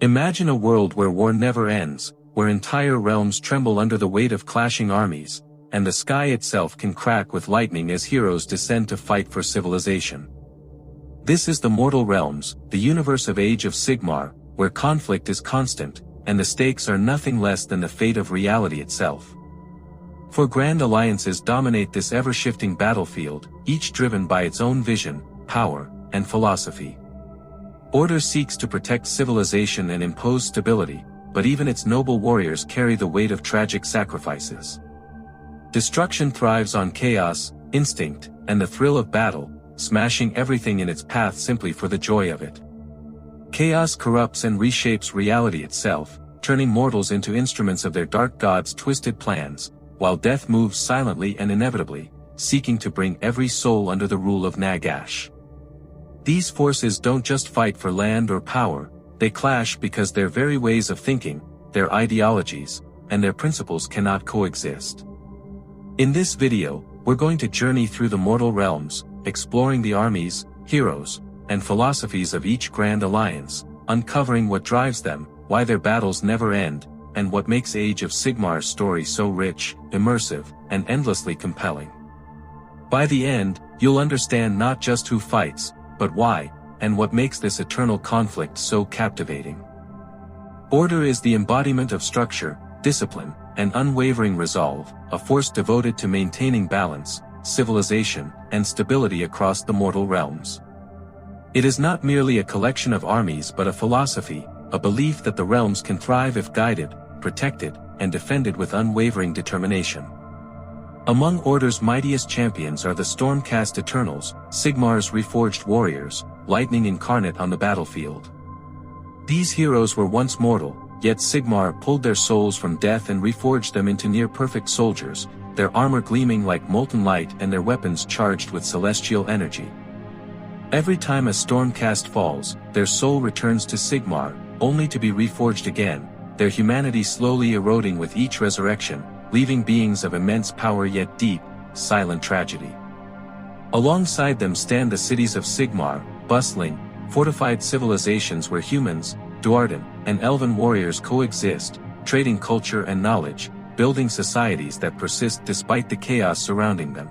Imagine a world where war never ends, where entire realms tremble under the weight of clashing armies, and the sky itself can crack with lightning as heroes descend to fight for civilization. This is the mortal realms, the universe of Age of Sigmar, where conflict is constant, and the stakes are nothing less than the fate of reality itself. For grand alliances dominate this ever-shifting battlefield, each driven by its own vision, power, and philosophy. Order seeks to protect civilization and impose stability, but even its noble warriors carry the weight of tragic sacrifices. Destruction thrives on chaos, instinct, and the thrill of battle, smashing everything in its path simply for the joy of it. Chaos corrupts and reshapes reality itself, turning mortals into instruments of their dark gods' twisted plans, while death moves silently and inevitably, seeking to bring every soul under the rule of Nagash. These forces don't just fight for land or power, they clash because their very ways of thinking, their ideologies, and their principles cannot coexist. In this video, we're going to journey through the mortal realms, exploring the armies, heroes, and philosophies of each grand alliance, uncovering what drives them, why their battles never end, and what makes Age of Sigmar's story so rich, immersive, and endlessly compelling. By the end, you'll understand not just who fights, but why, and what makes this eternal conflict so captivating. Order is the embodiment of structure, discipline, and unwavering resolve, a force devoted to maintaining balance, civilization, and stability across the mortal realms. It is not merely a collection of armies but a philosophy, a belief that the realms can thrive if guided, protected, and defended with unwavering determination. Among Order's mightiest champions are the Stormcast Eternals, Sigmar's reforged warriors, lightning incarnate on the battlefield. These heroes were once mortal, yet Sigmar pulled their souls from death and reforged them into near-perfect soldiers, their armor gleaming like molten light and their weapons charged with celestial energy. Every time a Stormcast falls, their soul returns to Sigmar, only to be reforged again, their humanity slowly eroding with each resurrection, leaving beings of immense power yet deep, silent tragedy. Alongside them stand the cities of Sigmar, bustling, fortified civilizations where humans, Dwarden, and Elven warriors coexist, trading culture and knowledge, building societies that persist despite the chaos surrounding them.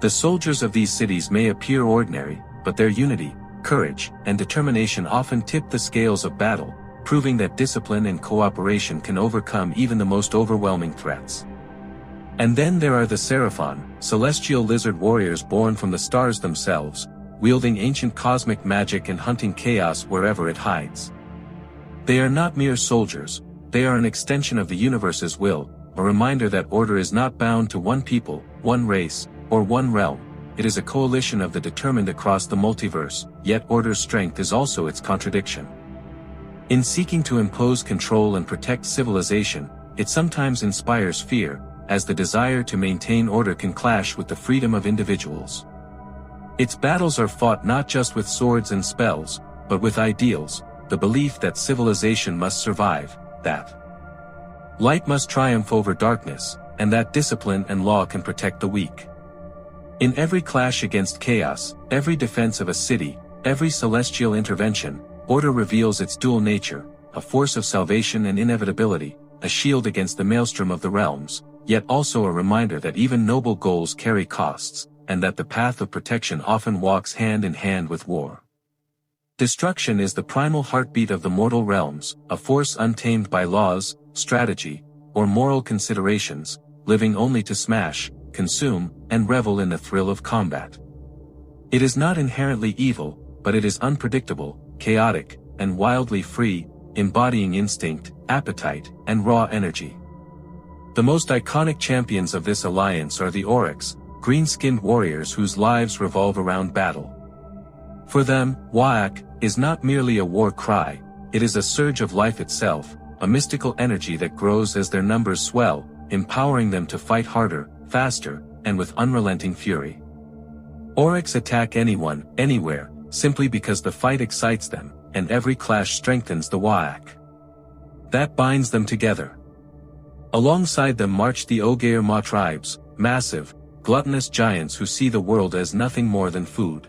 The soldiers of these cities may appear ordinary, but their unity, courage, and determination often tip the scales of battle, proving that discipline and cooperation can overcome even the most overwhelming threats. And then there are the Seraphon, celestial lizard warriors born from the stars themselves, wielding ancient cosmic magic and hunting chaos wherever it hides. They are not mere soldiers, they are an extension of the universe's will, a reminder that order is not bound to one people, one race, or one realm. It is a coalition of the determined across the multiverse, yet order's strength is also its contradiction. In seeking to impose control and protect civilization, it sometimes inspires fear, as the desire to maintain order can clash with the freedom of individuals. Its battles are fought not just with swords and spells, but with ideals, the belief that civilization must survive, that light must triumph over darkness, and that discipline and law can protect the weak. In every clash against chaos, every defense of a city, every celestial intervention, order reveals its dual nature, a force of salvation and inevitability, a shield against the maelstrom of the realms, yet also a reminder that even noble goals carry costs, and that the path of protection often walks hand in hand with war. Destruction is the primal heartbeat of the mortal realms, a force untamed by laws, strategy, or moral considerations, living only to smash, consume, and revel in the thrill of combat. It is not inherently evil, but it is unpredictable, chaotic, and wildly free, embodying instinct, appetite, and raw energy. The most iconic champions of this alliance are the Orruks, green-skinned warriors whose lives revolve around battle. For them, Wa'ak is not merely a war cry, it is a surge of life itself, a mystical energy that grows as their numbers swell, empowering them to fight harder, faster, and with unrelenting fury. Orruks attack anyone, anywhere, simply because the fight excites them, and every clash strengthens the Wa'ak that binds them together. Alongside them march the Ogier tribes, massive, gluttonous giants who see the world as nothing more than food.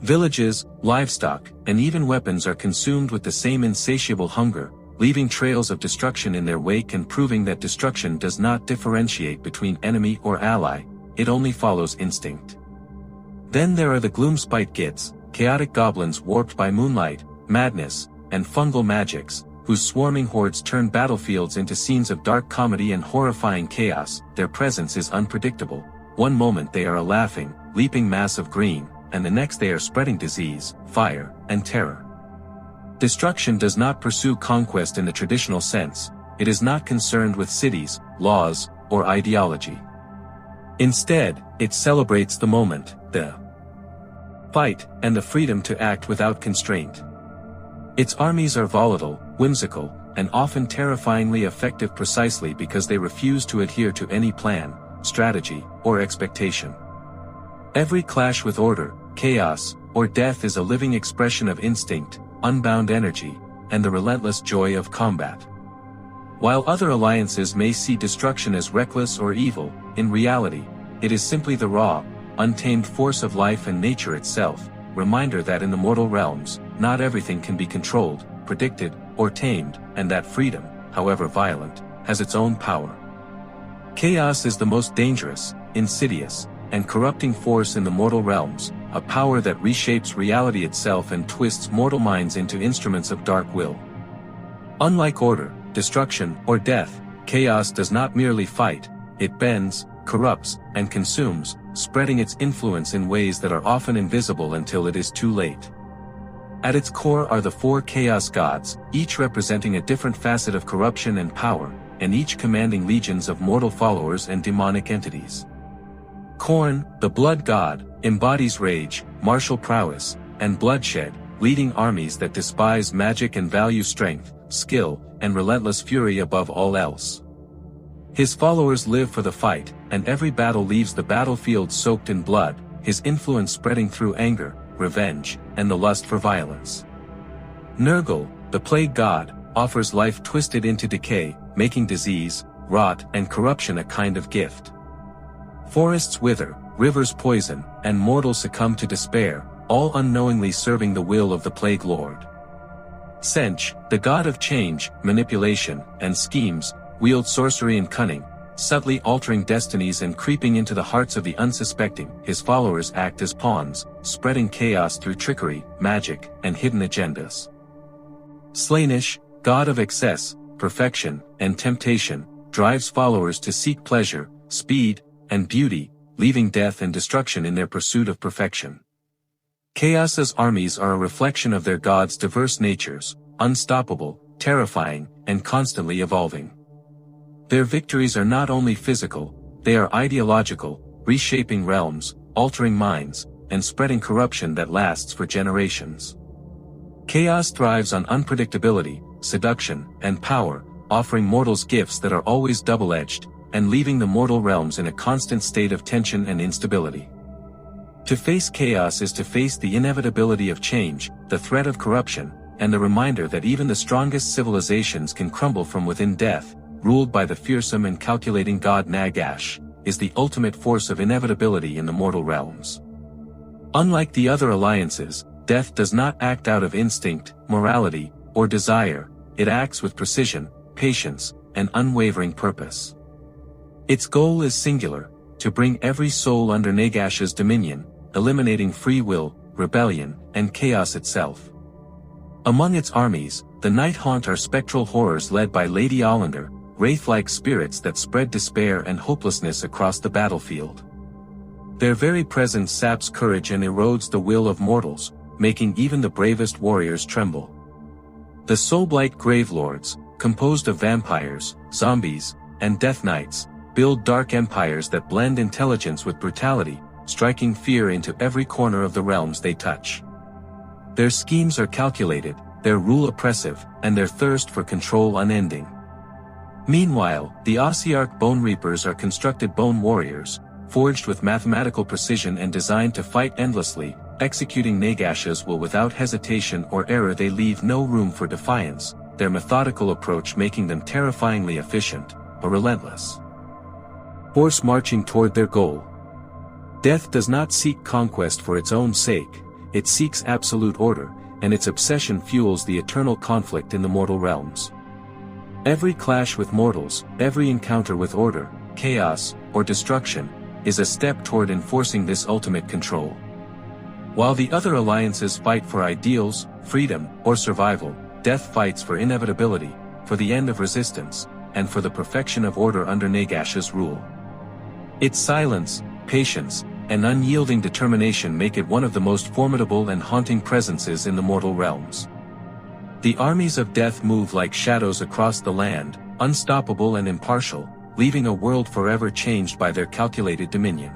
Villages, livestock, and even weapons are consumed with the same insatiable hunger, leaving trails of destruction in their wake and proving that destruction does not differentiate between enemy or ally, it only follows instinct. Then there are the Gloomspite Gits, chaotic goblins warped by moonlight, madness, and fungal magics, whose swarming hordes turn battlefields into scenes of dark comedy and horrifying chaos. Their presence is unpredictable. One moment they are a laughing, leaping mass of green, and the next they are spreading disease, fire, and terror. Destruction does not pursue conquest in the traditional sense. It is not concerned with cities, laws, or ideology. Instead, it celebrates the moment, the fight, and the freedom to act without constraint. Its armies are volatile, whimsical, and often terrifyingly effective precisely because they refuse to adhere to any plan, strategy, or expectation. Every clash with order, chaos, or death is a living expression of instinct, unbound energy, and the relentless joy of combat. While other alliances may see destruction as reckless or evil, in reality, it is simply the raw, untamed force of life and nature itself, reminder that in the mortal realms, not everything can be controlled, predicted, or tamed, and that freedom, however violent, has its own power. Chaos is the most dangerous, insidious, and corrupting force in the mortal realms, a power that reshapes reality itself and twists mortal minds into instruments of dark will. Unlike order, destruction, or death, chaos does not merely fight, it bends, corrupts, and consumes, spreading its influence in ways that are often invisible until it is too late. At its core are the four chaos gods, each representing a different facet of corruption and power, and each commanding legions of mortal followers and demonic entities. Khorne, the blood god, embodies rage, martial prowess, and bloodshed, leading armies that despise magic and value strength, skill, and relentless fury above all else. His followers live for the fight, and every battle leaves the battlefield soaked in blood, his influence spreading through anger, revenge, and the lust for violence. Nurgle, the plague god, offers life twisted into decay, making disease, rot, and corruption a kind of gift. Forests wither, rivers poison, and mortals succumb to despair, all unknowingly serving the will of the plague lord. Sench, the god of change, manipulation, and schemes, wields sorcery and cunning, subtly altering destinies and creeping into the hearts of the unsuspecting. His followers act as pawns, spreading chaos through trickery, magic, and hidden agendas. Slaanesh, god of excess, perfection, and temptation, drives followers to seek pleasure, speed, and beauty, leaving death and destruction in their pursuit of perfection. Chaos's armies are a reflection of their gods' diverse natures, unstoppable, terrifying, and constantly evolving. Their victories are not only physical, they are ideological, reshaping realms, altering minds, and spreading corruption that lasts for generations. Chaos thrives on unpredictability, seduction, and power, offering mortals gifts that are always double-edged, and leaving the mortal realms in a constant state of tension and instability. To face chaos is to face the inevitability of change, the threat of corruption, and the reminder that even the strongest civilizations can crumble from within. Death, ruled by the fearsome and calculating god Nagash, is the ultimate force of inevitability in the mortal realms. Unlike the other alliances, death does not act out of instinct, morality, or desire, it acts with precision, patience, and unwavering purpose. Its goal is singular, to bring every soul under Nagash's dominion, eliminating free will, rebellion, and chaos itself. Among its armies, the Nighthaunt are spectral horrors led by Lady Olander, wraith-like spirits that spread despair and hopelessness across the battlefield. Their very presence saps courage and erodes the will of mortals, making even the bravest warriors tremble. The Soulblight Gravelords, composed of vampires, zombies, and death knights, build dark empires that blend intelligence with brutality, striking fear into every corner of the realms they touch. Their schemes are calculated, their rule oppressive, and their thirst for control unending. Meanwhile, the Ossiarch Bonereapers are constructed bone warriors, forged with mathematical precision and designed to fight endlessly, executing Nagash's will without hesitation or error. They leave no room for defiance, their methodical approach making them terrifyingly efficient, or relentless. Force marching toward their goal. Death does not seek conquest for its own sake, it seeks absolute order, and its obsession fuels the eternal conflict in the mortal realms. Every clash with mortals, every encounter with order, chaos, or destruction, is a step toward enforcing this ultimate control. While the other alliances fight for ideals, freedom, or survival, death fights for inevitability, for the end of resistance, and for the perfection of order under Nagash's rule. Its silence, patience, and unyielding determination make it one of the most formidable and haunting presences in the mortal realms. The armies of death move like shadows across the land, unstoppable and impartial, leaving a world forever changed by their calculated dominion.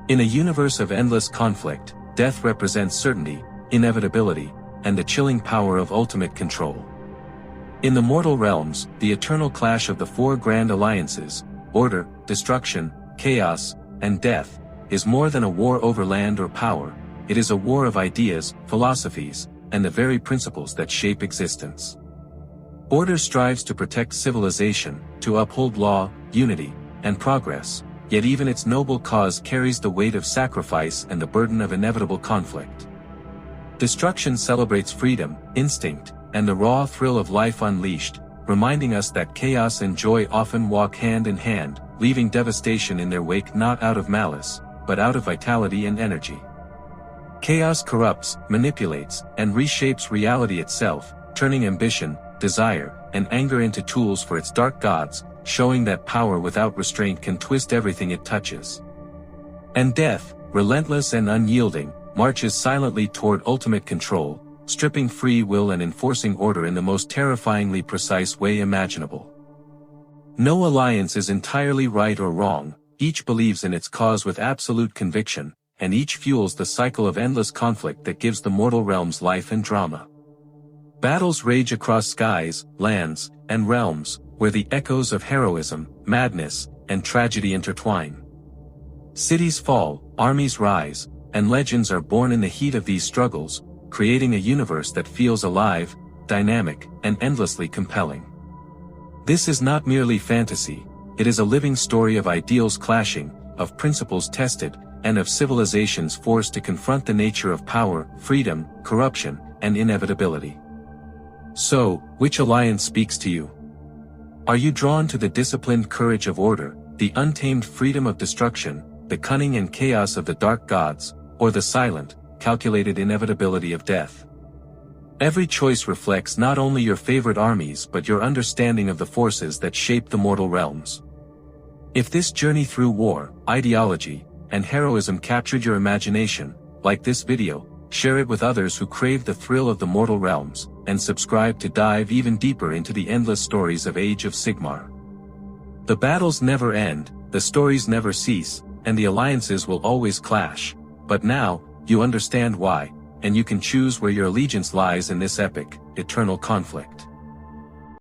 In a universe of endless conflict, death represents certainty, inevitability, and the chilling power of ultimate control. In the mortal realms, the eternal clash of the four grand alliances, order, destruction, chaos, and death, is more than a war over land or power. It is a war of ideas, philosophies, and the very principles that shape existence. Order strives to protect civilization, to uphold law, unity, and progress, yet even its noble cause carries the weight of sacrifice and the burden of inevitable conflict. Destruction celebrates freedom, instinct, and the raw thrill of life unleashed, reminding us that chaos and joy often walk hand in hand, leaving devastation in their wake not out of malice, but out of vitality and energy. Chaos corrupts, manipulates, and reshapes reality itself, turning ambition, desire, and anger into tools for its dark gods, showing that power without restraint can twist everything it touches. And death, relentless and unyielding, marches silently toward ultimate control, stripping free will and enforcing order in the most terrifyingly precise way imaginable. No alliance is entirely right or wrong, each believes in its cause with absolute conviction, and each fuels the cycle of endless conflict that gives the mortal realms life and drama. Battles rage across skies, lands, and realms, where the echoes of heroism, madness, and tragedy intertwine. Cities fall, armies rise, and legends are born in the heat of these struggles, creating a universe that feels alive, dynamic, and endlessly compelling. This is not merely fantasy, it is a living story of ideals clashing, of principles tested, and of civilizations forced to confront the nature of power, freedom, corruption, and inevitability. So, which alliance speaks to you? Are you drawn to the disciplined courage of order, the untamed freedom of destruction, the cunning and chaos of the dark gods, or the silent, calculated inevitability of death? Every choice reflects not only your favorite armies but your understanding of the forces that shape the mortal realms. If this journey through war, ideology, and heroism captured your imagination, like this video, share it with others who crave the thrill of the mortal realms, and subscribe to dive even deeper into the endless stories of Age of Sigmar. The battles never end, the stories never cease, and the alliances will always clash, but now, you understand why, and you can choose where your allegiance lies in this epic, eternal conflict.